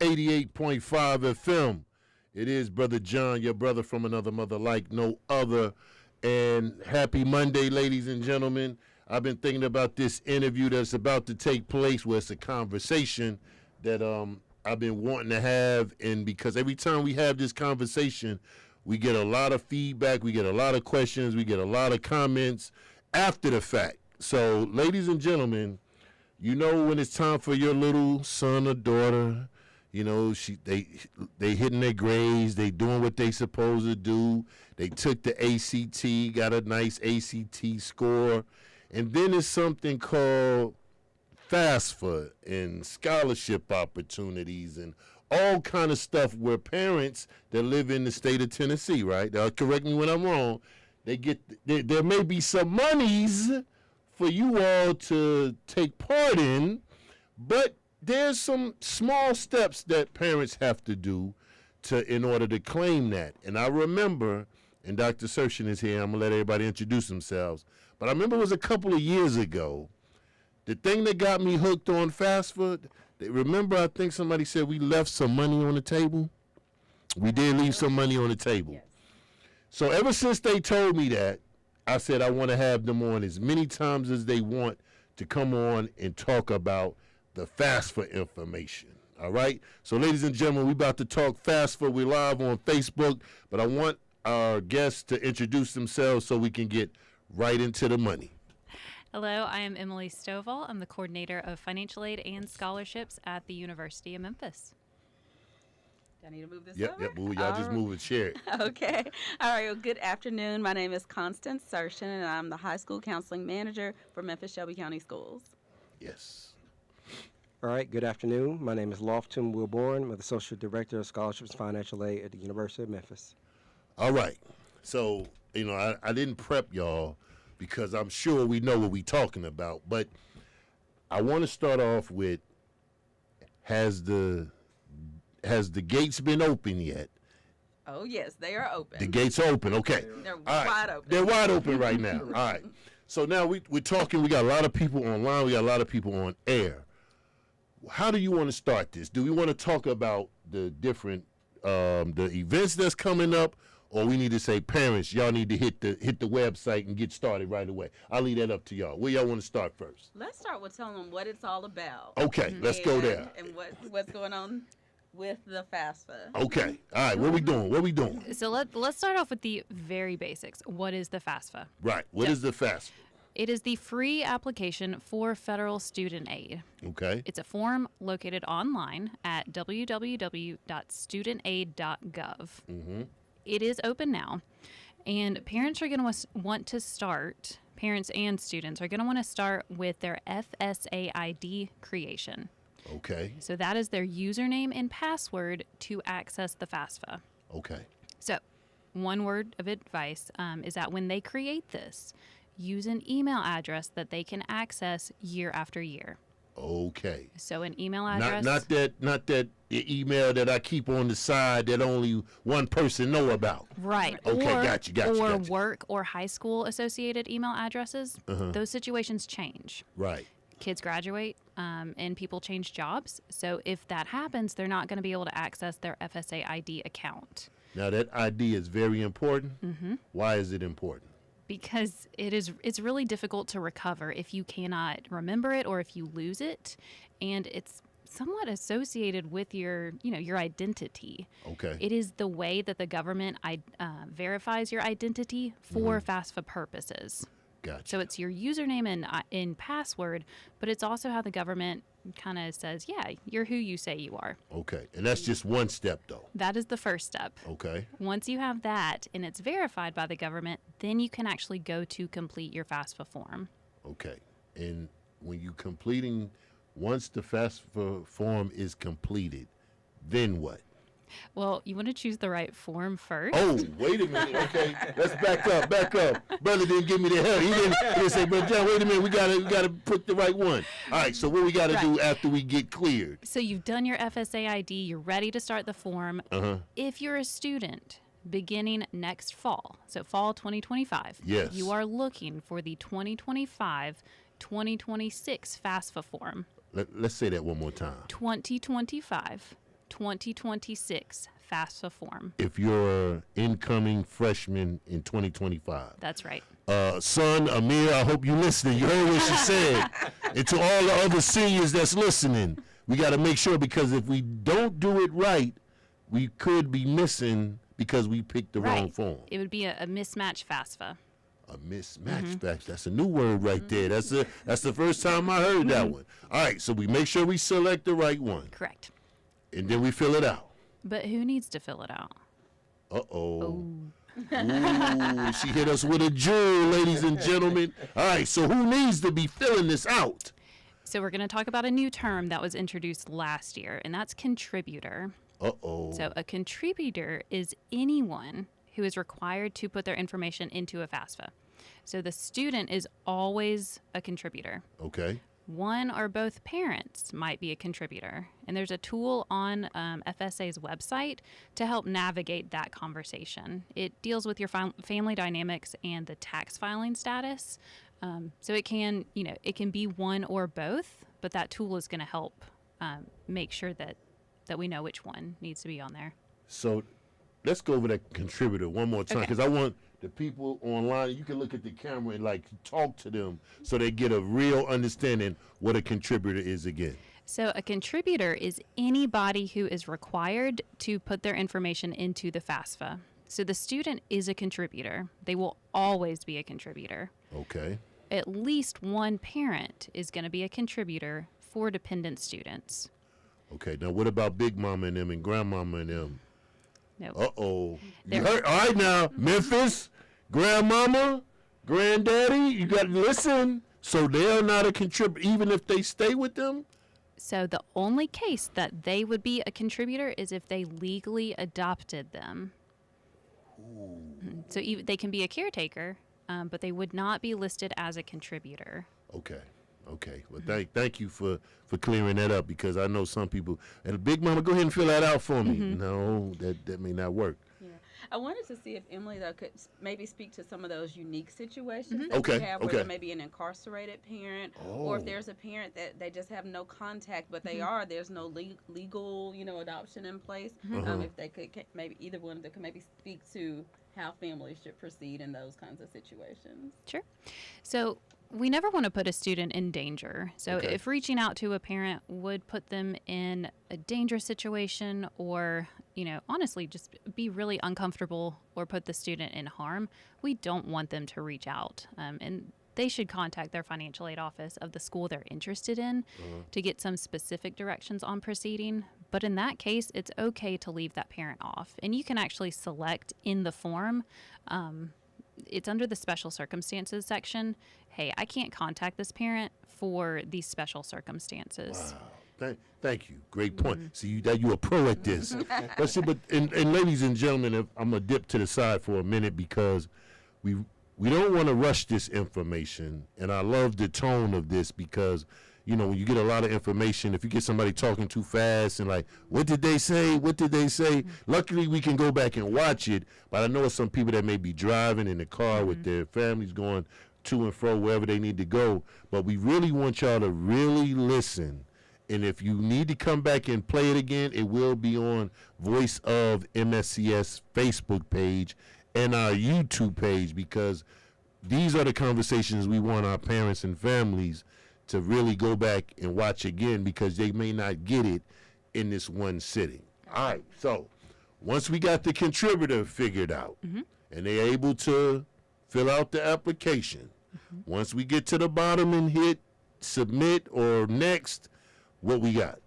88.5 FM. It is Brother John, your brother from another mother like no other. And happy Monday, ladies and gentlemen. I've been thinking about this interview that's about to take place, where it's a conversation that I've been wanting to have. And because every time we have this conversation, we get a lot of feedback, we get a lot of questions, we get a lot of comments after the fact. So, ladies and gentlemen, you know when it's time for your little son or daughter, you know, they hitting their grades, they doing what they supposed to do. They took the ACT, got a nice ACT score. And then there's something called FAFSA and scholarship opportunities and all kind of stuff where parents that live in the state of Tennessee, right? Now, correct me when I'm wrong. There may be some monies for you all to take part in, but there's some small steps that parents have to do in order to claim that. And I remember, and Dr. Sershin is here, I'm going to let everybody introduce themselves, but I remember it was a couple of years ago, the thing that got me hooked on FAFSA, remember I think somebody said we left some money on the table? We did leave some money on the table. Yes. So ever since they told me that, I said I want to have them on as many times as they want to come on and talk about the FAFSA information. All right? So, ladies and gentlemen, we're about to talk FAFSA. We're live on Facebook, but I want our guests to introduce themselves so we can get right into the money. Hello, I am Emily Stovall. I'm the coordinator of financial aid and scholarships at the University of Memphis. Do I need to move this over? Yep, y'all just move it, share it. Okay. All right, well, good afternoon. My name is Constance Sershin, and I'm the high school counseling manager for Memphis Shelby County Schools. Yes. All right, good afternoon. My name is Lofton Wilborn. I'm the Associate Director of Scholarships and Financial Aid at the University of Memphis. All right. So, you know, I didn't prep y'all because I'm sure we know what we're talking about, but I want to start off with, has the gates been open yet? Oh, yes, they are open. The gates are open, okay. They're wide open. They're wide open right now. All right. So now we're talking, we got a lot of people online, we got a lot of people on air. How do you want to start this? Do we want to talk about the different the events that's coming up, or we need to say, parents, y'all need to hit the website and get started right away? I'll leave that up to y'all. Where y'all want to start first? Let's start with telling them what it's all about. Okay, let's go there. And what's going on with the FAFSA. Okay. All right, what we doing? So let's start off with the very basics. What is the FAFSA? Right. What is the FAFSA? It is the free application for federal student aid. Okay. It's a form located online at www.studentaid.gov. Mm-hmm. It is open now, and parents are going to want to start, parents and students are going to want to start with their FSA ID creation. Okay. So that is their username and password to access the FAFSA. Okay. So one word of advice is that when they create this, use an email address that they can access year after year. Okay. So an email address. Not that email that I keep on the side that only one person know about. Right. Okay, gotcha. Or work or high school associated email addresses. Those situations change. Right. Kids graduate and people change jobs. So if that happens, they're not going to be able to access their FSA ID account. Now that ID is very important. Mm-hmm. Why is it important? Because it's really difficult to recover if you cannot remember it or if you lose it, and it's somewhat associated with your identity. Okay. It is the way that the government verifies your identity for FAFSA purposes. Gotcha. So it's your username and password, but it's also how the government kind of says, yeah, you're who you say you are. Okay. And that's just one step, though. That is the first step. Okay. Once you have that and it's verified by the government, then you can actually go to complete your FAFSA form. Okay. And when you once the FAFSA form is completed, then what? Well, you want to choose the right form first. Oh, wait a minute. Okay, let's back up. Brother didn't give me the help. He didn't say, Brother John, wait a minute. We gotta put the right one. All right. So what we gotta do after we get cleared? So you've done your FSA ID. You're ready to start the form. If you're a student beginning next fall, so fall 2025, yes, you are looking for the 2025-2026 FAFSA form. Let's say that one more time. 2025 2026 FAFSA form. If you're an incoming freshman in 2025. That's right. Son, Amir, I hope you're listening. You heard what she said. And to all the other seniors that's listening, we got to make sure, because if we don't do it right, we could be missing because we picked the wrong form. It would be a mismatch FAFSA. A mismatch. That's a new word right there. That's the first time I heard that one. All right, so we make sure we select the right one. Correct. And then we fill it out. But who needs to fill it out? Uh-oh. Ooh, she hit us with a jewel, ladies and gentlemen. All right, so who needs to be filling this out? So we're going to talk about a new term that was introduced last year, and that's contributor. Uh-oh. So a contributor is anyone who is required to put their information into a FAFSA. So the student is always a contributor. Okay. One or both parents might be a contributor. And there's a tool on FSA's website to help navigate that conversation. It deals with your family dynamics and the tax filing status. So it can be one or both, but that tool is going to help make sure that we know which one needs to be on there. So let's go over that contributor one more time, Okay. because I want the people online, you can look at the camera and like talk to them so they get a real understanding what a contributor is again. So a contributor is anybody who is required to put their information into the FAFSA. So the student is a contributor. They will always be a contributor. Okay. At least one parent is going to be a contributor for dependent students. Okay. Now what about Big Mama and them and Grandmama and them? No. Uh-oh. They're- You heard? All right now, Memphis, Grandmama, Granddaddy, you got to listen. So they're not a contributor even if they stay with them? So the only case that they would be a contributor is if they legally adopted them. So they can be a caretaker, but they would not be listed as a contributor. Okay. Well, thank you for clearing that up, because I know some people. And Big Mama, go ahead and fill that out for me. No, that may not work. Yeah. I wanted to see if Emily, though, could maybe speak to some of those unique situations that Okay, we have where okay. there may be an incarcerated parent, or if there's a parent that they just have no contact, but there's no legal, adoption in place. If they could, maybe either one of them could maybe speak to how families should proceed in those kinds of situations. Sure. So we never want to put a student in danger. So Okay. if reaching out to a parent would put them in a dangerous situation, or, honestly, just be really uncomfortable or put the student in harm, we don't want them to reach out. And they should contact their financial aid office of the school they're interested in to get some specific directions on proceeding. But in that case, it's okay to leave that parent off. And you can actually select in the form, it's under the special circumstances section. Hey, I can't contact this parent for these special circumstances. Wow. Thank you. Great point. See, you a pro at this. Let's see, but and ladies and gentlemen, I'm gonna dip to the side for a minute, because we don't want to rush this information, and I love the tone of this, because when you get a lot of information, if you get somebody talking too fast and like, what did they say? Luckily, we can go back and watch it, but I know some people that may be driving in the car with their families going to and fro wherever they need to go, but we really want y'all to really listen. And if you need to come back and play it again, it will be on Voice of MSCS Facebook page and our YouTube page, because these are the conversations we want our parents and families to really go back and watch again, because they may not get it in this one sitting. All right, so once we got the contributor figured out and they're able to fill out the application, once we get to the bottom and hit submit or next, what we got?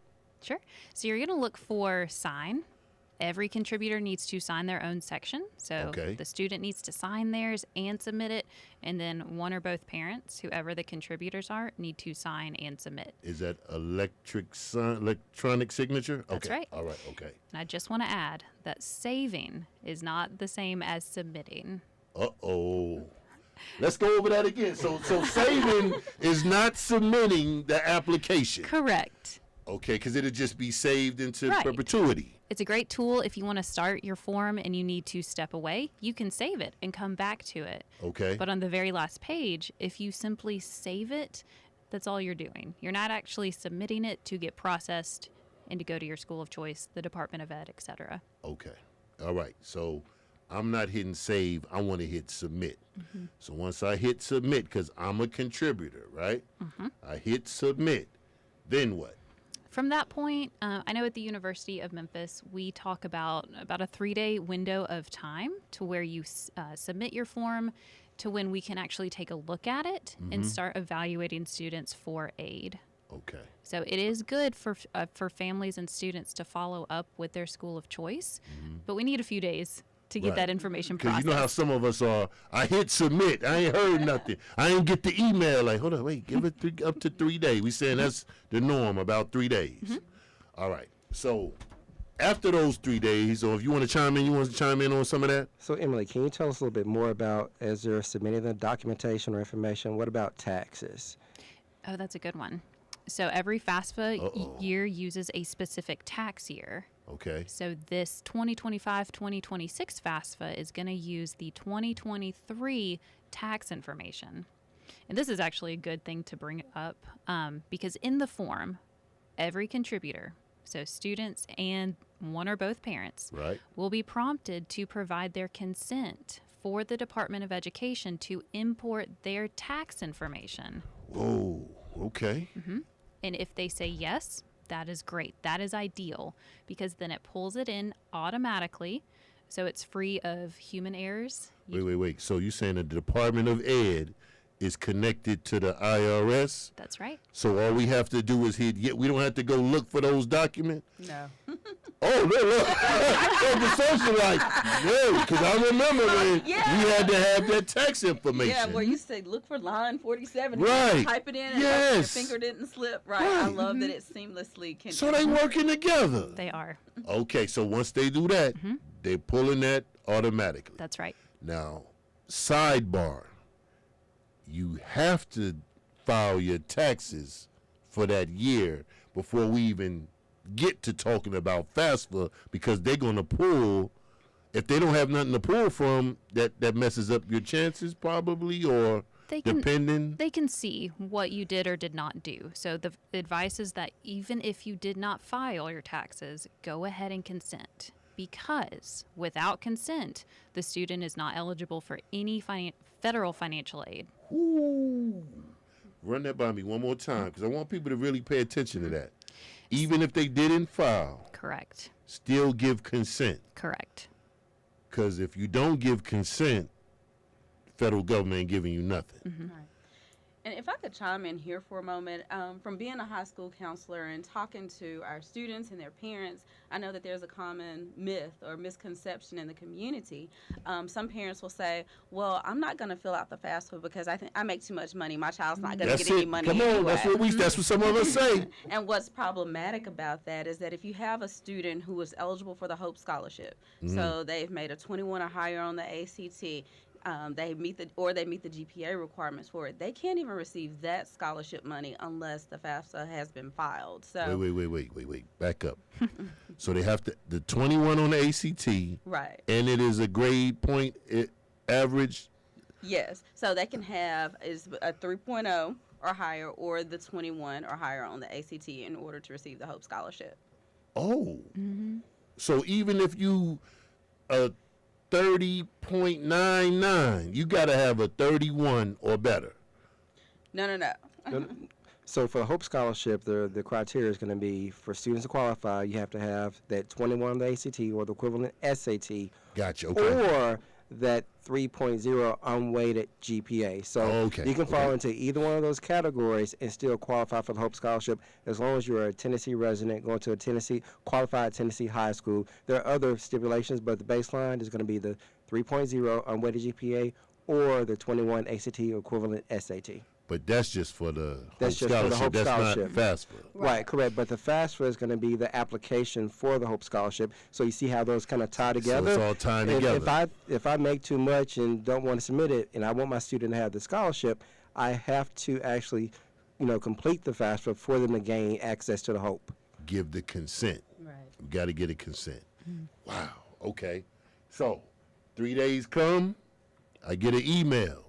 Sure. So you're going to look for sign. Every contributor needs to sign their own section. So Okay. the student needs to sign theirs and submit it. And then one or both parents, whoever the contributors are, need to sign and submit. Is that electronic signature? That's okay. right. All right, okay. And I just want to add that saving is not the same as submitting. Uh-oh. Let's go over that again. So saving is not submitting the application. Correct. Okay, because it'll just be saved into Right. perpetuity. It's a great tool if you want to start your form and you need to step away. You can save it and come back to it. Okay. But on the very last page, if you simply save it, that's all you're doing. You're not actually submitting it to get processed and to go to your school of choice, the Department of Ed, etc. Okay. All right. So I'm not hitting save. I want to hit submit. So once I hit submit, because I'm a contributor, right? I hit submit. Then what? From that point, I know at the University of Memphis, we talk about a 3-day window of time to where you submit your form to when we can actually take a look at it and start evaluating students for aid. Okay. So it is good for families and students to follow up with their school of choice, but we need a few days to get Right. that information Because processed. you know how some of us are. I hit submit. I ain't heard nothing. I ain't get the email. Like, hold on, wait, give it up to 3 days. We saying that's the norm, about 3 days. All right. So after those 3 days, or if you want to chime in, on some of that? So, Emily, can you tell us a little bit more about, as you're submitting the documentation or information, what about taxes? Oh, that's a good one. So every FAFSA year uses a specific tax year. Okay. So this 2025-2026 FAFSA is going to use the 2023 tax information. And this is actually a good thing to bring up because in the form, every contributor, so students and one or both parents, Right. will be prompted to provide their consent for the Department of Education to import their tax information. Whoa. Okay. And if they say yes, that is great. That is ideal because then it pulls it in automatically. So it's free of human errors. Wait. So you saying that the Department of Ed is connected to the IRS? That's right. So all we have to do is we don't have to go look for those documents? No. Oh, look. The socialite. Yeah, because I remember when we had to have that tax information. Yeah, where you say look for line 47. and Right. Type it in and hope Yes. your finger didn't slip. Right. I Right. love that it seamlessly can. So they working together. They are. Okay, so once they do that, they're pulling that automatically. That's right. Now, sidebar, you have to file your taxes for that year before we even get to talking about FAFSA because they're going to pull, if they don't have nothing to pull from, that messes up your chances probably, or depending. They can see what you did or did not do. So the advice is that even if you did not file your taxes, go ahead and consent. Because without consent, the student is not eligible for any federal financial aid. Ooh. Run that by me one more time because I want people to really pay attention to that. Even if they didn't file, Correct. still give consent. Correct. Because if you don't give consent, federal government ain't giving you nothing. Right. And if I could chime in here for a moment, from being a high school counselor and talking to our students and their parents, I know that there's a common myth or misconception in the community. Some parents will say, well, I'm not going to fill out the FAFSA because I think I make too much money. My child's not going to That's get any it. money Come on, anyway. that's what some of us say. And what's problematic about that is that if you have a student who is eligible for the Hope Scholarship, so they've made a 21 or higher on the ACT, they meet the GPA requirements for it. They can't even receive that scholarship money unless the FAFSA has been filed. So Wait. Back up. So they have the 21 on the ACT, right. and it is a grade point average. Yes. So they can have is a 3.0 or higher, or the 21 or higher on the ACT in order to receive the Hope Scholarship. Oh. So even if you 30.99, you got to have a 31 or better. No. So for the Hope Scholarship, the criteria is going to be for students to qualify, you have to have that 21 on the ACT or the equivalent SAT, Gotcha. Okay. or that 3.0 unweighted GPA. So Okay, you can fall okay. into either one of those categories and still qualify for the Hope Scholarship as long as you're a Tennessee resident going to a qualified Tennessee high school. There are other stipulations, but the baseline is going to be the 3.0 unweighted GPA or the 21 ACT or equivalent SAT. But that's just for the That's Hope just for the Scholarship. Hope That's Scholarship. not FAFSA. Right, correct. But the FAFSA is going to be the application for the Hope Scholarship. So you see how those kind of tie together. it's all tying If- together. If I make too much and don't want to submit it, and I want my student to have the scholarship, I have to actually, complete the FAFSA for them to gain access to the Hope. Give the consent. Right. We got to get a consent. Wow. Okay. So 3 days come, I get an email.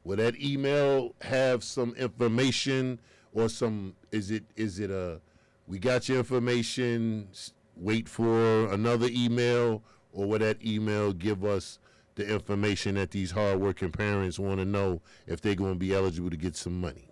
Will that email have some information or some? Is it a we got your information. Wait for another email, or will that email give us the information that these hardworking parents want to know if they're going to be eligible to get some money?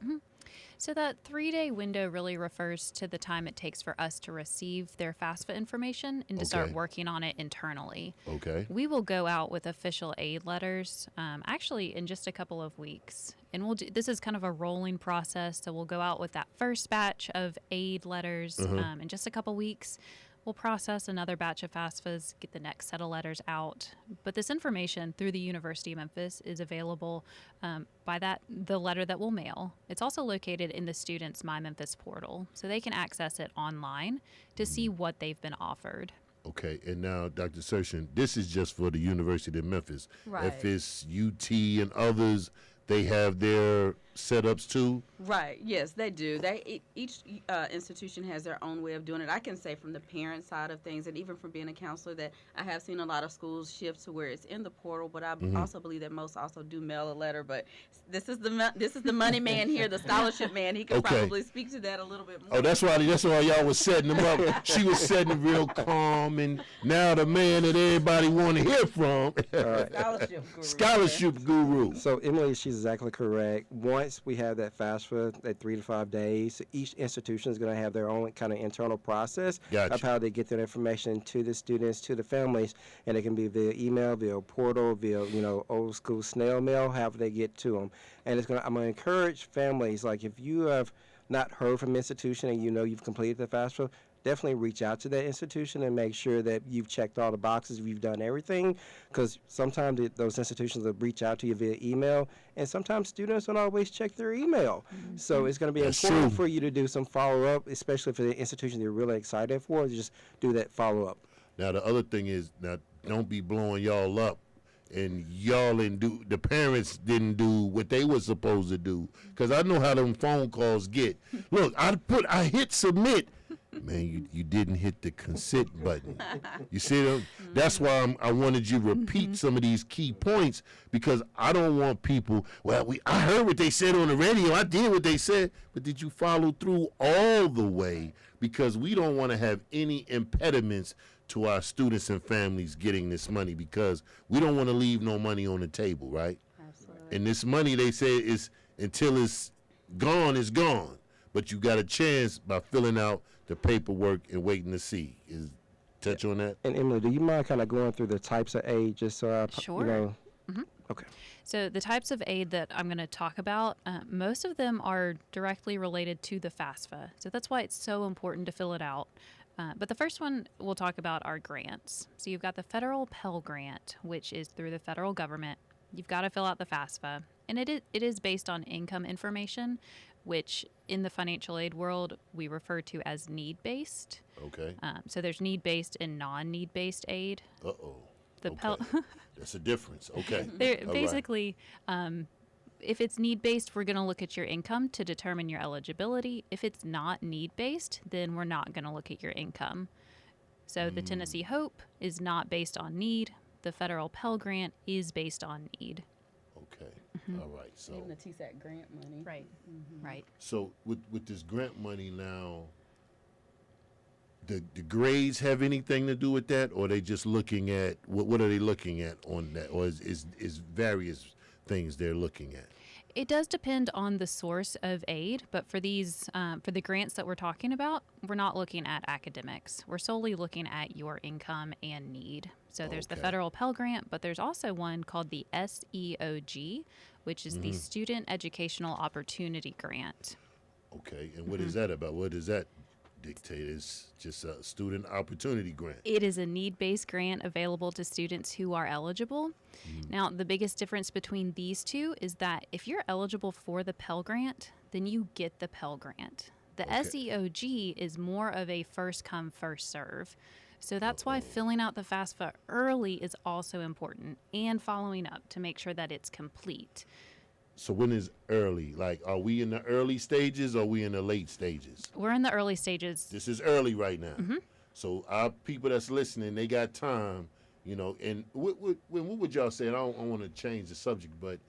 So that 3-day window really refers to the time it takes for us to receive their FAFSA information and to start Okay. working on it internally. Okay. We will go out with official aid letters, actually in just a couple of weeks, and this is kind of a rolling process. So we'll go out with that first batch of aid letters in just a couple weeks. We'll process another batch of FAFSAs, get the next set of letters out. But this information through the University of Memphis is available by the letter that we'll mail. It's also located in the students' My Memphis portal, so they can access it online to see what they've been offered. Okay, and now, Dr. Sershin, this is just for the University of Memphis. Right. If it's UT and others, they have their setups too? Right. Yes, they do. Each institution has their own way of doing it. I can say from the parent side of things, and even from being a counselor, that I have seen a lot of schools shift to where it's in the portal. But I also believe that most also do mail a letter. But this is the money man here, the scholarship man. He could Okay. probably speak to that a little bit more. Oh, that's why y'all was setting them up. She was setting them real calm, and now the man that everybody want to hear from, Scholarship guru. scholarship guru. So Emily, she's exactly correct. Once we have that FAFSA, that 3 to 5 days, each institution is going to have their own kind of internal process Gotcha. of how they get that information to the students, to the families, and it can be via email, via portal, via old school snail mail, however they get to them. And I'm going to encourage families, like if you have not heard from an institution and you've completed the FAFSA, definitely reach out to that institution and make sure that you've checked all the boxes, you've done everything, because sometimes those institutions will reach out to you via email, and sometimes students don't always check their email. So it's going to be That's important true. for you to do some follow-up, especially for the institution you're really excited for, to just do that follow-up. Now, the other thing is, now, don't be blowing y'all up, and y'all the parents didn't do what they were supposed to do, because I know how them phone calls get. Look, I hit submit. Man, you didn't hit the consent button. You see them? That's why I wanted you to repeat some of these key points, because I don't want people, I heard what they said on the radio, I did what they said, but did you follow through all the way? Because we don't want to have any impediments to our students and families getting this money, because we don't want to leave no money on the table, right? Absolutely. And this money, they say, is until it's gone, it's gone. But you got a chance by filling out the paperwork and waiting to see. Touch on that? And Emily, do you mind kind of going through the types of aid, just so Sure. Okay. So the types of aid that I'm going to talk about, most of them are directly related to the FAFSA. So that's why it's so important to fill it out. But the first one we'll talk about are grants. So you've got the federal Pell Grant, which is through the federal government. You've got to fill out the FAFSA. And it is based on income information, which in the financial aid world we refer to as need-based. Okay. So there's need-based and non-need-based aid. Uh-oh. The Okay. Pell... That's a difference. Okay. They're All right. basically, if it's need-based, we're going to look at your income to determine your eligibility. If it's not need-based, then we're not going to look at your income. So the Tennessee Hope is not based on need. The federal Pell Grant is based on need. Okay. All right. So Even the TSAT grant money. Right. Right. so with this grant money now, the grades have anything to do with that, or are they just looking at what are they looking at on that, or is various things they're looking at? It does depend on the source of aid, but for these, for the grants that we're talking about, we're not looking at academics. We're solely looking at your income and need. So there's the Okay. federal Pell Grant, but there's also one called the SEOG, which is the Student Educational Opportunity Grant. Okay. And what is that about? What does that dictate? It's just a student opportunity grant. It is a need-based grant available to students who are eligible. Now, the biggest difference between these two is that if you're eligible for the Pell Grant, then you get the Pell Grant. The Okay. SEOG is more of a first-come, first-serve. So that's why filling out the FAFSA early is also important, and following up to make sure that it's complete. So when is early? Like, are we in the early stages or are we in the late stages? We're in the early stages. This is early right now. So our people that's listening, they got time, and what would y'all say? And I don't want to change the subject, but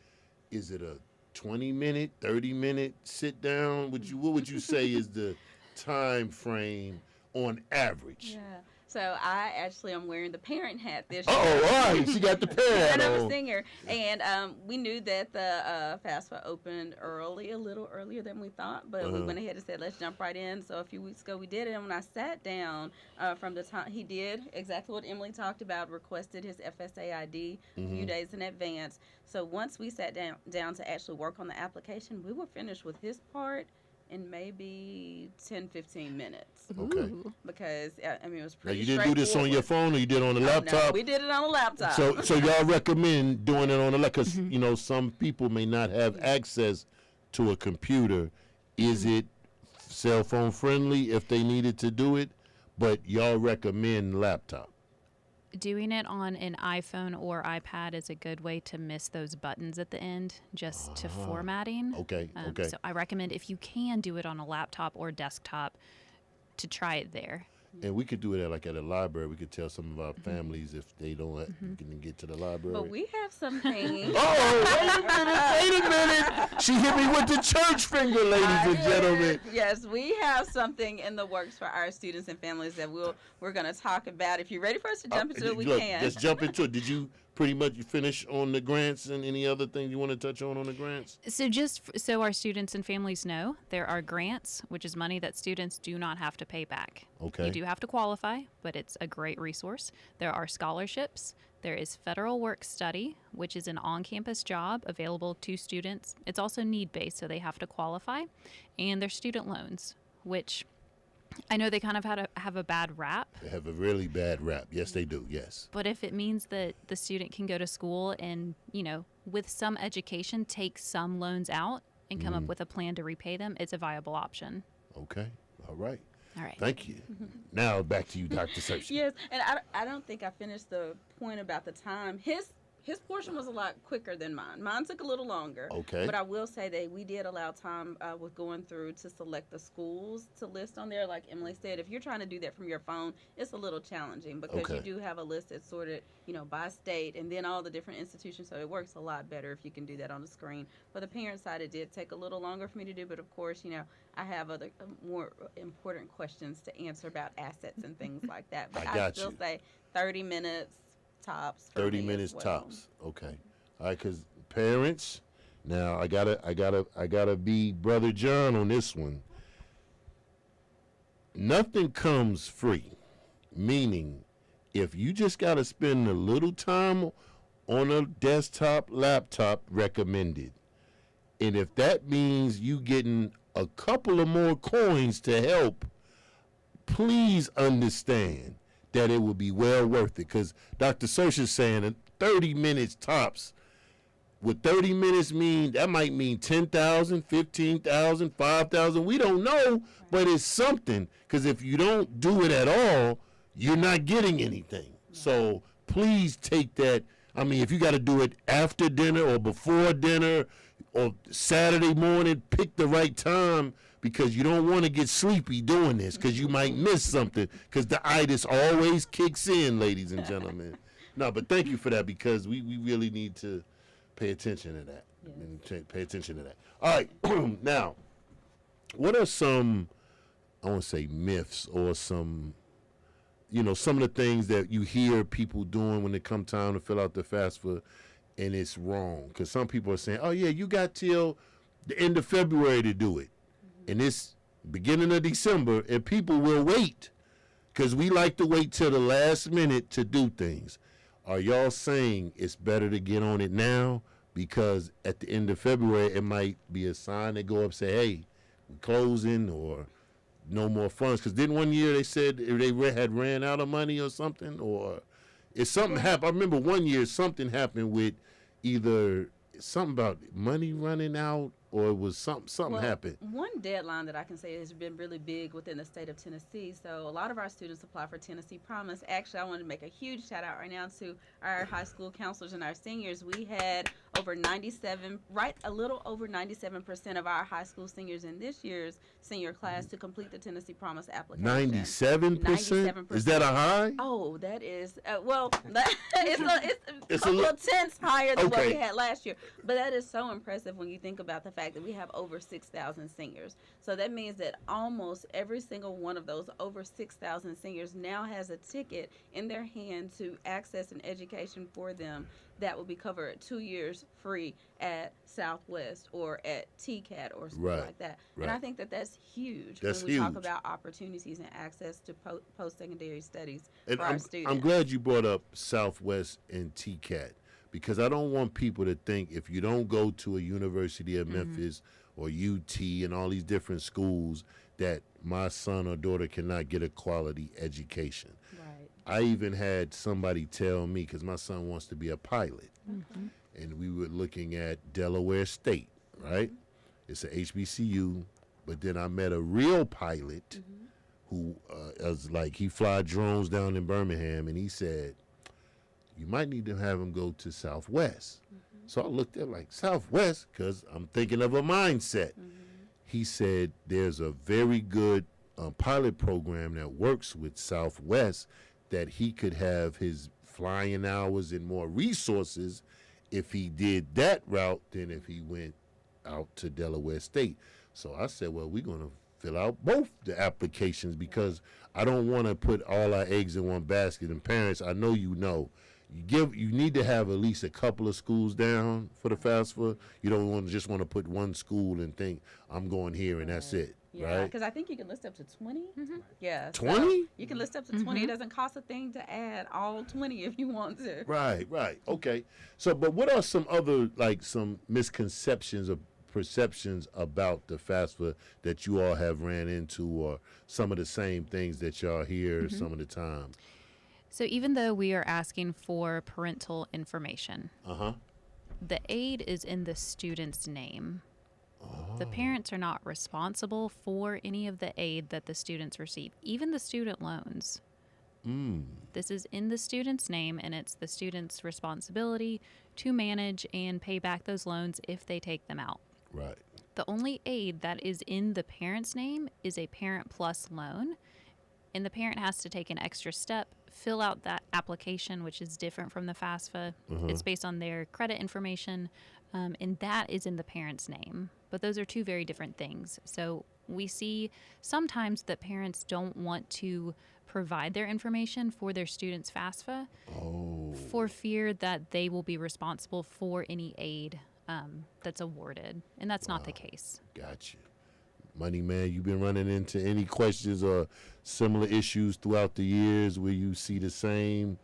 is it a 20-minute, 30-minute sit down? What would you say is the time frame on average? Yeah. So I actually am wearing the parent hat this year. Oh, all right. She got the parent And I'm a on. singer. And we knew that the FAFSA opened early, a little earlier than we thought, but we went ahead and said, let's jump right in. So a few weeks ago we did it. And when I sat down from the time, he did exactly what Emily talked about, requested his FSA ID a few days in advance. So once we sat down to actually work on the application, we were finished with his part in maybe 10, 15 minutes. Okay. Ooh. Because, I mean, it was Now, pretty you didn't do this on your phone, or you did it on the No, laptop? we did it on a laptop. So y'all recommend doing it on the laptop? Because, you know, some people may not have access to a computer. Is it cell phone friendly if they needed to do it? But y'all recommend laptop? Doing it on an iPhone or iPad is a good way to miss those buttons at the end, just to formatting. Okay, okay. So I recommend, if you can, do it on a laptop or desktop, to try it there. And we could do it at a library. We could tell some of our families if they don't can get to the library. But we have something. Oh, wait a minute. She hit me with the church finger, ladies and gentlemen. Yes, we have something in the works for our students and families that we're going to talk about. If you're ready for us to jump into it, we Look, can. let's jump into it. Did you pretty much finish on the grants and any other things you want to touch on the grants? So just so our students and families know, there are grants, which is money that students do not have to pay back. Okay. You do have to qualify, but it's a great resource. There are scholarships. There is federal work study, which is an on-campus job available to students. It's also need-based, so they have to qualify. And there's student loans, which I know they kind of have a bad rap. They have a really bad rap. Yes, they do. Yes. But if it means that the student can go to school and, you know, with some education, take some loans out and come up with a plan to repay them, it's a viable option. Okay. All right. All right. Thank you. Now back to you, Dr. Searcy. Yes, and I don't think I finished the point about the time. His portion was a lot quicker than mine. Mine took a little longer. Okay. But I will say that we did allow time with going through to select the schools to list on there. Like Emily said, if you're trying to do that from your phone, it's a little challenging because Okay. you do have a list that's sorted, you know, by state and then all the different institutions. So it works a lot better if you can do that on the screen. For the parent side, it did take a little longer for me to do. But of course, you know, I have other more important questions to answer about assets and things like that. But I got still you. say 30 minutes tops. for 30 me as minutes well. tops. Okay. All right, because parents, now I gotta be Brother John on this one. Nothing comes free. Meaning, if you just gotta spend a little time on a desktop, laptop, recommended. And if that means you getting a couple of more coins to help, please understand that it will be well worth it. Because Dr. Search is saying that 30 minutes tops. Would 30 minutes mean, that might mean 10,000, 15,000, 5,000. We don't know, but it's something. Because if you don't do it at all, you're not getting anything. So please take that. I mean, if you got to do it after dinner or before dinner or Saturday morning, pick the right time, because you don't want to get sleepy doing this, because you might miss something, because the itis always kicks in, ladies and gentlemen. No, but thank you for that, because we really need to pay attention to that. And pay attention to that. All right. Now, what are some, I want to say myths, or some, you know, some of the things that you hear people doing when it come time to fill out the FAFSA, and it's wrong? Because some people are saying, oh, yeah, you got till the end of February to do it. And it's beginning of December, and people will wait, because we like to wait till the last minute to do things. Are y'all saying it's better to get on it now, because at the end of February it might be a sign they go up, say, hey, we're closing, or no more funds? Because didn't one year they said they had ran out of money or something, or if something happened? I remember one year something happened with either something about money running out, or it was something happened. One deadline that I can say has been really big within the state of Tennessee. So a lot of our students apply for Tennessee Promise. Actually, I want to make a huge shout out right now to our high school counselors and our seniors. We had over 97, a little over 97% of our high school seniors in this year's senior class to complete the Tennessee Promise application. 97%? 97%. Is that a high? Oh, that is, it's a It's a couple of tenths higher than what we Okay. had last year. But that is so impressive when you think about the fact fact that we have over 6,000 seniors. So that means that almost every single one of those over 6,000 seniors now has a ticket in their hand to access an education for them that will be covered 2 years free at Southwest or at TCAT or something Right, like that. right. And I think that that's huge That's when we talk huge. about opportunities and access to post-secondary studies And for our students. I'm glad you brought up Southwest and TCAT, because I don't want people to think if you don't go to a University of Memphis or UT and all these different schools that my son or daughter cannot get a quality education. Right. I even had somebody tell me, because my son wants to be a pilot, and we were looking at Delaware State, right? It's a HBCU, but then I met a real pilot who was like, he fly drones down in Birmingham, and he said, you might need to have him go to Southwest. So I looked at like, Southwest, because I'm thinking of a mindset. He said there's a very good pilot program that works with Southwest that he could have his flying hours and more resources if he did that route than if he went out to Delaware State. So I said, well, we're going to fill out both the applications, because I don't want to put all our eggs in one basket. And parents, I know you need to have at least a couple of schools down for the FAFSA. You don't just want to put one school and think I'm going here and that's it. Yeah, Right? because I think you can list up to 20. Yeah. so 20? you can list up to 20. It doesn't cost a thing to add all 20 if you want to. Right. Okay. So, but what are some other, like, some misconceptions or perceptions about the FAFSA that you all have ran into, or some of the same things that y'all hear some of the time? So even though we are asking for parental information, the aid is in the student's name. The parents are not responsible for any of the aid that the students receive, even the student loans. This is in the student's name, and it's the student's responsibility to manage and pay back those loans if they take them out. Right. The only aid that is in the parent's name is a Parent Plus loan, and the parent has to take an extra step, fill out that application, which is different from the FAFSA. It's based on their credit information, and that is in the parent's name. But those are two very different things. So we see sometimes that parents don't want to provide their information for their students' FAFSA for fear that they will be responsible for any aid that's awarded, and that's not the case. Gotcha. Money Man, you been running into any questions or similar issues throughout the years where you see the same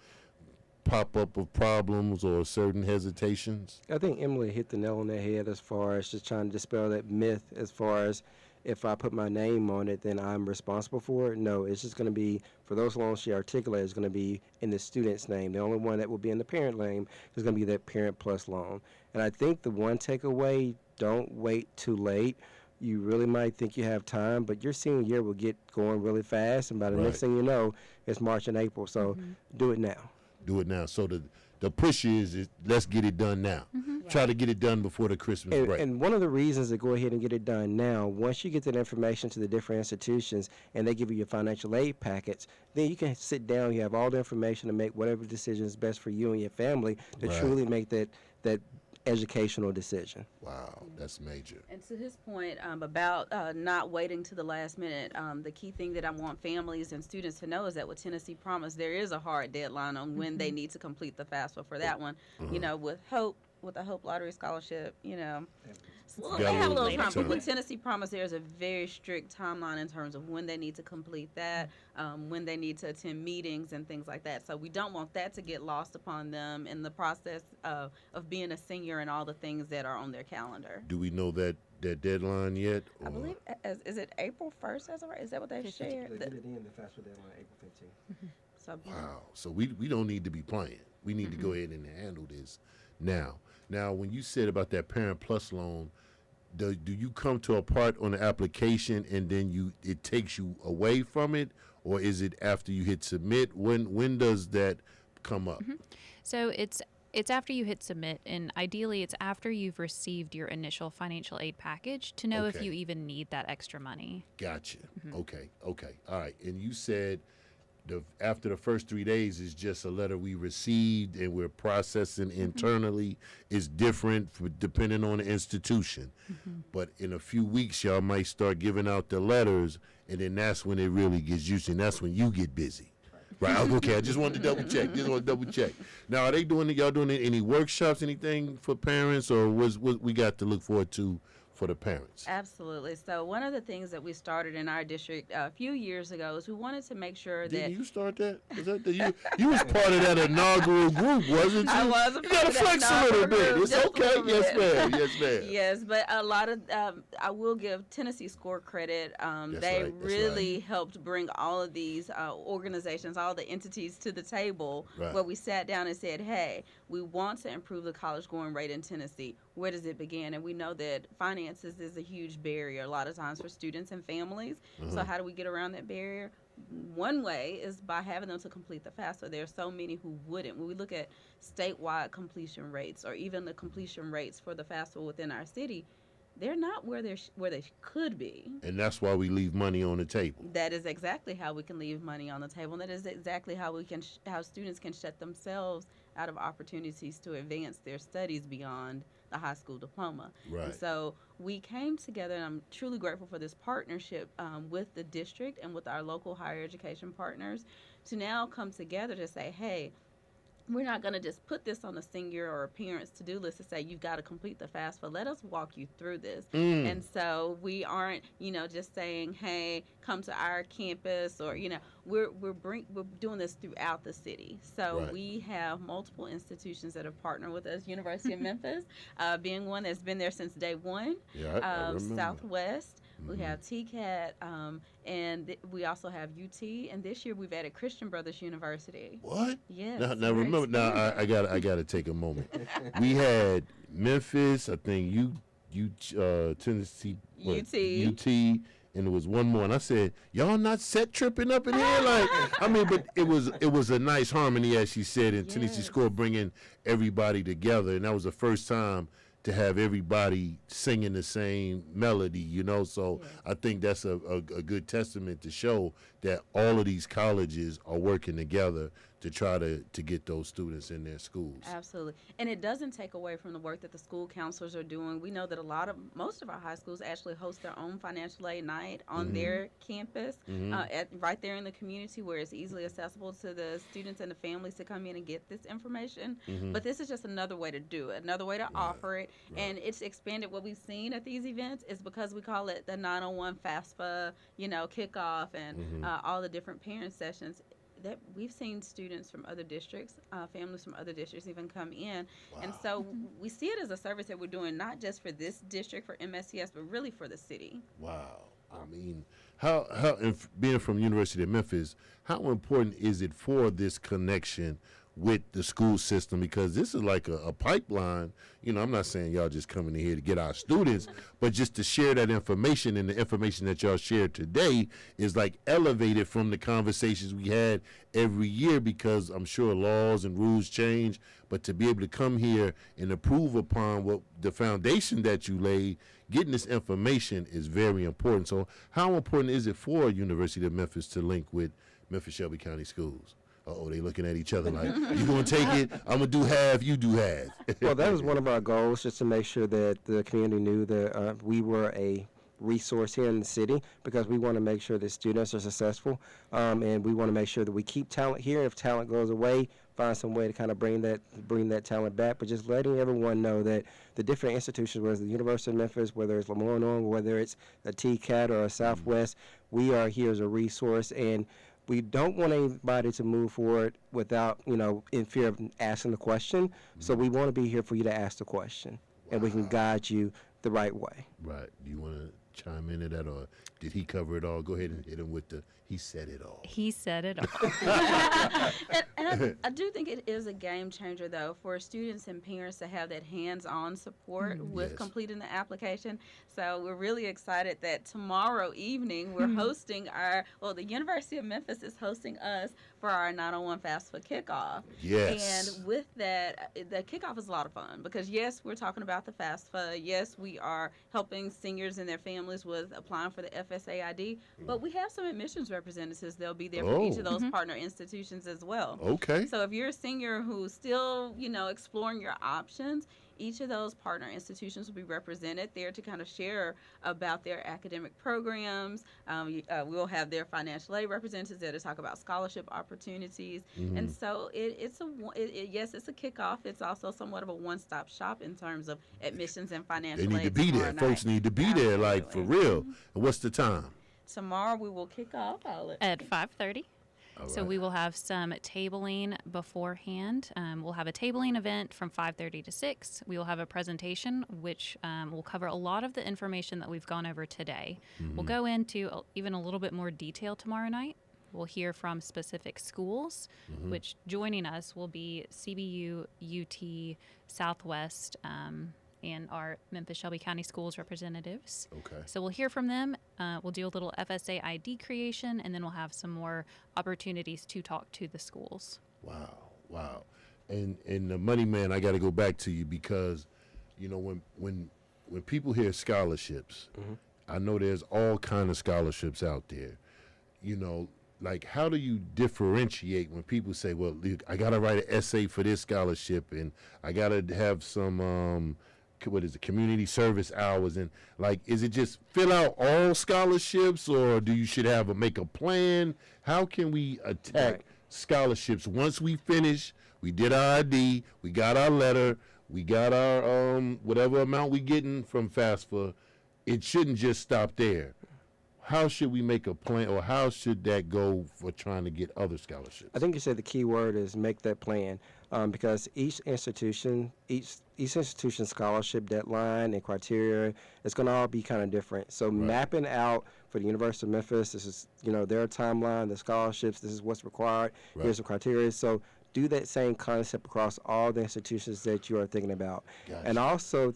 pop-up of problems or certain hesitations? I think Emily hit the nail on the head as far as just trying to dispel that myth as far as if I put my name on it, then I'm responsible for it. No, it's just going to be, for those loans she articulated, it's going to be in the student's name. The only one that will be in the parent name is going to be that Parent Plus loan. And I think the one takeaway, don't wait too late. You really might think you have time, but your senior year will get going really fast, and by the next thing you know, it's March and April. So do it now. Do it now. So the push is let's get it done now. Try to get it done before the Christmas break. And one of the reasons to go ahead and get it done now, once you get that information to the different institutions and they give you your financial aid packets, then you can sit down, you have all the information to make whatever decision is best for you and your family to truly make that educational decision. Wow, that's major. And to his point about not waiting to the last minute, the key thing that I want families and students to know is that with Tennessee Promise, there is a hard deadline on when they need to complete the FAFSA for that one. You know, with the Hope Lottery Scholarship, you know, they have a little time. But with Tennessee Promise, there's a very strict timeline in terms of when they need to complete that, when they need to attend meetings and things like that. So we don't want that to get lost upon them in the process of being a senior and all the things that are on their calendar. Do we know that deadline yet? I believe, is it April 1st? Is that what they've shared? They get it in the FAFSA deadline April 15th. So, Wow. So we don't need to be playing. We need to go ahead and handle this now. Now, when you said about that Parent Plus loan, do you come to a part on the application and then it takes you away from it, or is it after you hit submit? When does that come up? So it's after you hit submit, and ideally it's after you've received your initial financial aid package to know if Okay. you even need that extra money. Gotcha. Okay. All right. And you said after the first 3 days is just a letter we received and we're processing internally. It's different depending on the institution. But in a few weeks, y'all might start giving out the letters, and then that's when it really gets juicy, and that's when you get busy. Right. Okay. I just wanted to double check. Now, are they y'all doing any workshops, anything for parents, or what we got to look forward to for the parents? Absolutely. So one of the things that we started in our district a few years ago is we wanted to make sure Didn't that you start that? Was that you was part of that inaugural group, wasn't you? I was. You gotta flex a little bit. It's okay. Yes, ma'am. Yes, ma'am. Yes, but a lot of I will give Tennessee Score credit. They really helped bring all of these organizations, all the entities to the table where we sat down and said, hey, we want to improve the college going rate in Tennessee. Where does it begin? And we know that finances is a huge barrier a lot of times for students and families. So how do we get around that barrier? One way is by having them to complete the FAFSA. There are so many who wouldn't. When we look at statewide completion rates or even the completion rates for the FAFSA within our city, they're not where they could be. And that's why we leave money on the table. That is exactly how we can leave money on the table. And that is exactly how we can how students can shut themselves out of opportunities to advance their studies beyond the high school diploma. Right. And so we came together, and I'm truly grateful for this partnership with the district and with our local higher education partners to now come together to say, hey, we're not going to just put this on a senior or a parent's to-do list to say you've got to complete the FAFSA. Let us walk you through this. And so we aren't, just saying, hey, come to our campus, or we're doing this throughout the city. So we have multiple institutions that have partnered with us. University of Memphis, being one that's been there since day one. Yeah, I remember. Southwest. We have TCAT, and we also have UT, and this year we've added Christian Brothers University. What? Yes. Now remember. Now I gotta take a moment. We had Memphis, I think Tennessee, UT, and there was one more, and I said, "Y'all not set tripping up in here?" But it was a nice harmony, as she said, and Tennessee Score bringing everybody together, and that was the first time to have everybody singing the same melody, So I think that's a good testament to show that all of these colleges are working together to try to get those students in their schools. Absolutely. And it doesn't take away from the work that the school counselors are doing. We know that most of our high schools actually host their own financial aid night on their campus, right there in the community where it's easily accessible to the students and the families to come in and get this information. But this is just another way to do it, another way to offer it. And it's expanded. What we've seen at these events is because we call it the 901 FAFSA, kickoff and all the different parent sessions, that we've seen students from other districts, families from other districts even come in. And so we see it as a service that we're doing not just for this district, for MSCS, but really for the city. Wow. I mean, how being from University of Memphis, how important is it for this connection with the school system? Because this is like a pipeline. I'm not saying y'all just coming in here to get our students, but just to share that information, and the information that y'all shared today is like elevated from the conversations we had every year, because I'm sure laws and rules change, but to be able to come here and improve upon what the foundation that you laid, getting this information is very important. So how important is it for University of Memphis to link with Memphis Shelby County Schools? They looking at each other like, you going to take it? I'm going to do half, you do half. Well, that was one of our goals, just to make sure that the community knew that we were a resource here in the city, because we want to make sure that students are successful, and we want to make sure that we keep talent here. If talent goes away, find some way to kind of bring that talent back. But just letting everyone know that the different institutions, whether it's the University of Memphis, whether it's Lamar Norm, whether it's a TCAT or a Southwest, we are here as a resource, and we don't want anybody to move forward without, in fear of asking the question. So we want to be here for you to ask the question, and we can guide you the right way. Right. Do you want to chime into that, or did he cover it all? Go ahead and hit him with he said it all. He said it all. and I do think it is a game changer, though, for students and parents to have that hands-on support with completing the application. So we're really excited that tomorrow evening we're hosting the University of Memphis is hosting us for our 901 FAFSA kickoff. Yes. And with that, the kickoff is a lot of fun because, yes, we're talking about the FAFSA. Yes, we are helping seniors and their families with applying for the FSAID, but we have some admissions representatives. They'll be there for each of those Mm-hmm. partner institutions as well. Okay. So if you're a senior who's still, exploring your options, each of those partner institutions will be represented there to kind of share about their academic programs. We'll have their financial aid representatives there to talk about scholarship opportunities. And so yes, it's a kickoff. It's also somewhat of a one-stop shop in terms of admissions and financial They aid. need to be there. tomorrow Folks night. need to be there, like, for Absolutely. real. And what's the time? Tomorrow we will kick off. At 5:30. All So right. we will have some tabling beforehand. We'll have a tabling event from 5:30 to 6. We will have a presentation which will cover a lot of the information that we've gone over today. We'll go into even a little bit more detail tomorrow night. We'll hear from specific schools, which joining us will be CBU, UT, Southwest, and our Memphis Shelby County Schools representatives. Okay. So we'll hear from them. We'll do a little FSA ID creation, and then we'll have some more opportunities to talk to the schools. Wow. And the money man, I got to go back to you because, when people hear scholarships, I know there's all kind of scholarships out there. Like, how do you differentiate when people say, well, look, I got to write an essay for this scholarship and I got to have some, community service hours? And, like, is it just fill out all scholarships, or do you should make a plan? How can we attack Right. scholarships once we finish? We did our ID, we got our letter, we got our whatever amount we getting from FAFSA. It shouldn't just stop there. How should we make a plan, or how should that go for trying to get other scholarships? I think you said the key word is make that plan, because each institution's scholarship deadline and criteria is going to all be kind of different. So mapping out for the University of Memphis, this is their timeline, the scholarships, this is what's required. Right. Here's the criteria. So do that same concept across all the institutions that you are thinking about, Gotcha. and also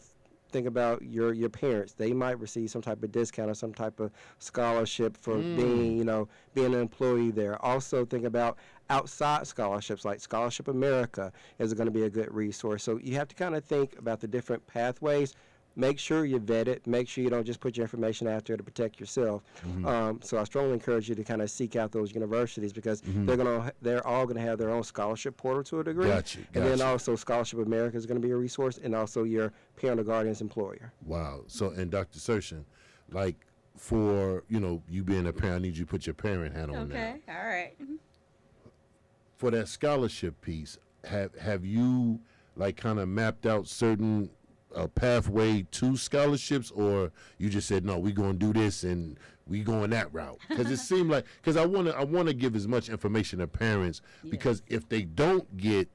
think about your parents. They might receive some type of discount or some type of scholarship for being an employee there. Also think about outside scholarships, like Scholarship America is going to be a good resource. So you have to kind of think about the different pathways. Make sure you vet it. Make sure you don't just put your information out there to protect yourself. So I strongly encourage you to kind of seek out those universities, because they're all going to have their own scholarship portal to a degree. Gotcha. And then also Scholarship America is going to be a resource, and also your parent or guardian's employer. Wow. So, and Dr. Sershin, like, for you being a parent, I need you to put your parent hat on now. Okay. All right. For that scholarship piece, have you like kind of mapped out certain pathway to scholarships, or you just said no, we gonna do this and we going that route? Because it seemed like, because I want to give as much information to parents, because if they don't get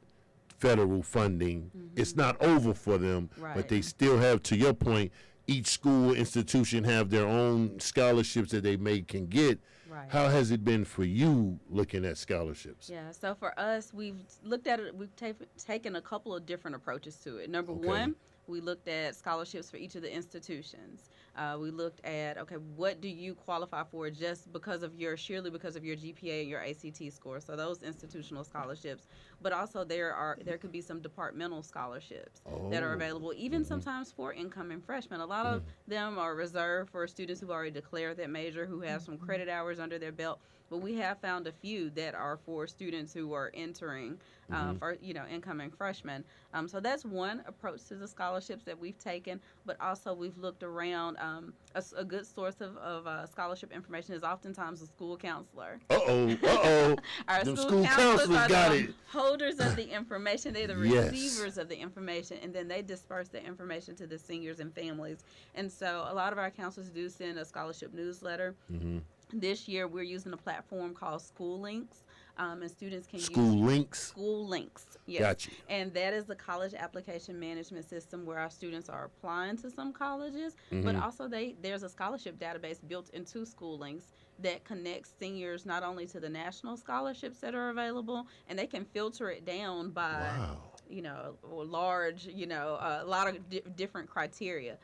federal funding, it's not over for them, but Right. they still have, to your point, each school institution have their own scholarships that they can get. Right. How has it been for you looking at scholarships? Yeah, so for us, we've looked at it, we've taken a couple of different approaches to it. Number Okay. one, we looked at scholarships for each of the institutions. We looked at, okay, what do you qualify for just because of your GPA and your ACT score? So those institutional scholarships, but also there could be some departmental scholarships that are available, even sometimes for incoming freshmen. A lot of them are reserved for students who've already declared that major, who have some credit hours under their belt. But we have found a few that are for students who are entering, for incoming freshmen. So that's one approach to the scholarships that we've taken. But also we've looked around. A good source of scholarship information is oftentimes a school counselor. Our Them school school counselors counselors are got the it. holders of the information. They're the Yes. receivers of the information, and then they disperse the information to the seniors and families. And so a lot of our counselors do send a scholarship newsletter. This year, we're using a platform called School Links, and students can School use links. School Links. Yes. Gotcha. And that is the college application management system where our students are applying to some colleges, but also there's a scholarship database built into School Links that connects seniors not only to the national scholarships that are available, and they can filter it down by Wow. a lot of different criteria.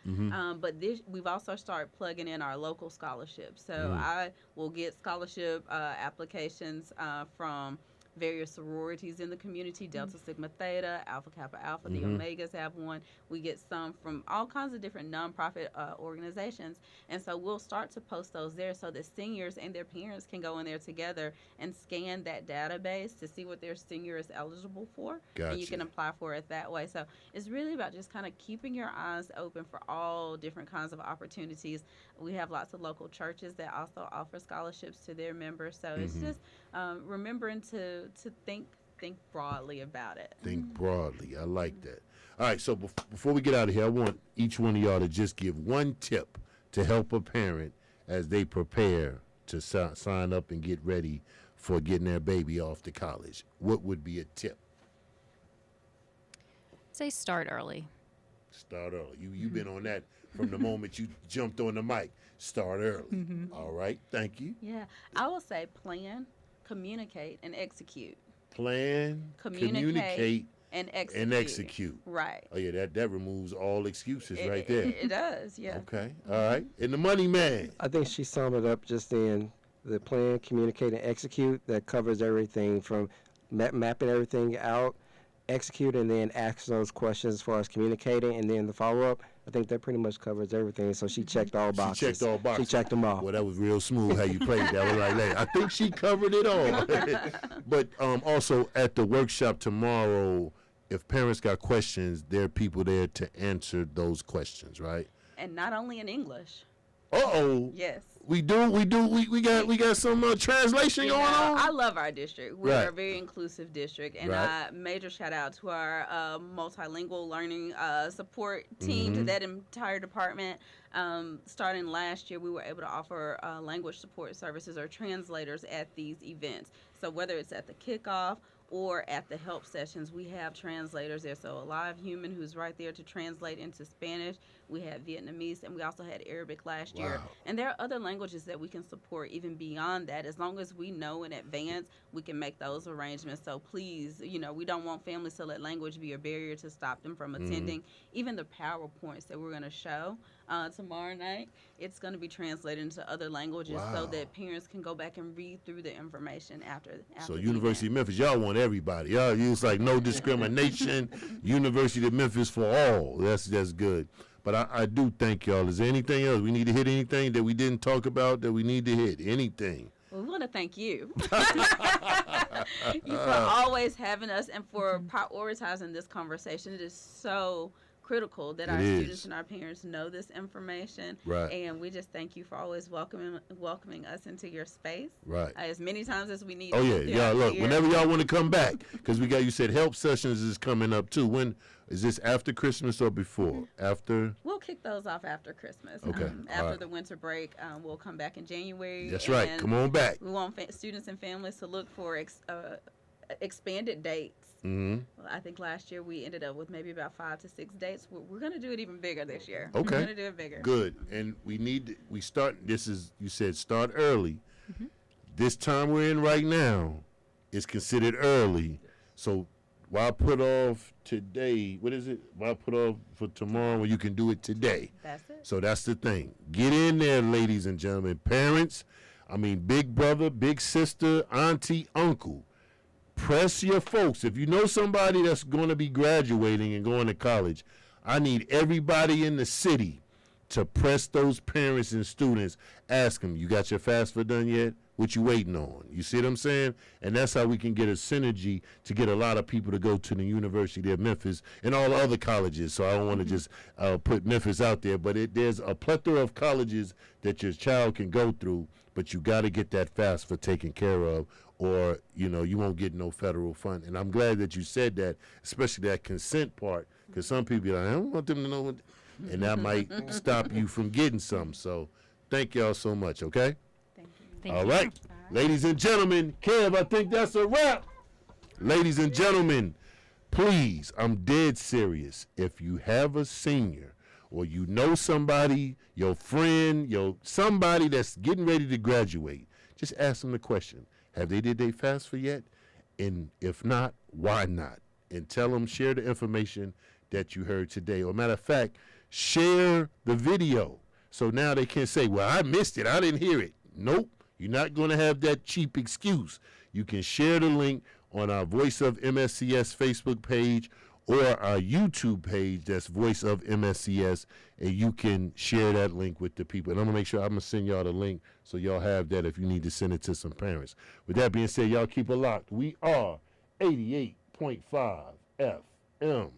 But we've also started plugging in our local scholarships. So I will get scholarship applications from various sororities in the community, Delta Sigma Theta, Alpha Kappa Alpha, the Omegas have one. We get some from all kinds of different nonprofit organizations. And so we'll start to post those there so that seniors and their parents can go in there together and scan that database to see what their senior is eligible for. Gotcha. And you can apply for it that way. So it's really about just kind of keeping your eyes open for all different kinds of opportunities. We have lots of local churches that also offer scholarships to their members. So it's just remembering to think broadly about it. Think broadly. I like that. All right, so before we get out of here, I want each one of y'all to just give one tip to help a parent as they prepare to sign up and get ready for getting their baby off to college. What would be a tip? Say start early. Start early. You've been on that from the moment you jumped on the mic. Start early. All right, thank you. Yeah, I will say plan, communicate, and execute. Plan, communicate, and execute. and execute. Right. Oh, yeah, that removes all excuses right there. It does, yeah. Okay, all right. And the money man. I think she summed it up just in the plan, communicate, and execute. That covers everything from mapping everything out, execute, and then ask those questions as far as communicating, and then the follow-up. I think that pretty much covers everything. So she checked all boxes. She checked all boxes. She checked them all. Well, that was real smooth how you played that. I was like, hey, I think she covered it all. But also at the workshop tomorrow, if parents got questions, there are people there to answer those questions, right? And not only in English. Uh-oh. Yes. We got some translation going on. I love our district. We're Right. a very inclusive district, and Right. major shout out to our multilingual learning support team, to that entire department. Starting last year, we were able to offer language support services or translators at these events. So whether it's at the kickoff or at the help sessions, we have translators there. So a live human who's right there to translate into Spanish. We had Vietnamese, and we also had Arabic last year. Wow. And there are other languages that we can support even beyond that. As long as we know in advance, we can make those arrangements. So please, we don't want families to let language be a barrier to stop them from attending. Even the PowerPoints that we're going to show tomorrow night, it's going to be translated into other languages so Wow. that parents can go back and read through the information after So the University event. of Memphis, y'all want everybody. Y'all use like no discrimination. University of Memphis for all. That's good. But I do thank y'all. Is there anything else? We need to hit anything that we didn't talk about that we need to hit? Anything? Well, we want to thank you. You for always having us and for prioritizing this conversation. It is so critical that our students and our parents know this information. Right. And we just thank you for always welcoming us into your space. Right. As many times as we need Oh, to yeah. throughout Yeah, the look, year. whenever y'all want to come back, because you said help sessions is coming up too. When is this, after Christmas or before? After? We'll kick those off after Christmas. Okay. After All right. the winter break, we'll come back in January. That's right. and Come on back. We want students and families to look for expanded dates. Mm-hmm. Well, I think last year we ended up with maybe about 5 to 6 dates. We're going to do it even bigger this year. Okay. We're going to do it bigger. Good. And you said start early. This time we're in right now is considered early. So why put off today? What is it? Why put off for tomorrow when you can do it today? That's it. So that's the thing. Get in there, ladies and gentlemen. Parents, big brother, big sister, auntie, uncle. Press your folks. If you know somebody that's going to be graduating and going to college, I need everybody in the city to press those parents and students. Ask them, you got your FAFSA done yet? What you waiting on? You see what I'm saying? And that's how we can get a synergy to get a lot of people to go to the University of Memphis and all the other colleges. So I don't want to just put Memphis out there, but there's a plethora of colleges that your child can go through, but you got to get that FAFSA taken care of, or you won't get no federal fund. And I'm glad that you said that, especially that consent part, because some people are like, I don't want them to know what, and that might stop you from getting some. So thank y'all so much, okay? Thank you. Thank All you. right. Ladies and gentlemen, Kev, I think that's a wrap. Ladies and gentlemen, please, I'm dead serious. If you have a senior or you know somebody, your friend, somebody that's getting ready to graduate, just ask them the question. Have they did their FAFSA yet? And if not, why not? And tell them, share the information that you heard today. Or matter of fact, share the video. So now they can say, well, I missed it. I didn't hear it. Nope. You're not going to have that cheap excuse. You can share the link on our Voice of MSCS Facebook page or our YouTube page. That's Voice of MSCS, and you can share that link with the people. And I'm going to make sure I'm going to send y'all the link so y'all have that if you need to send it to some parents. With that being said, y'all keep it locked. We are 88.5 FM.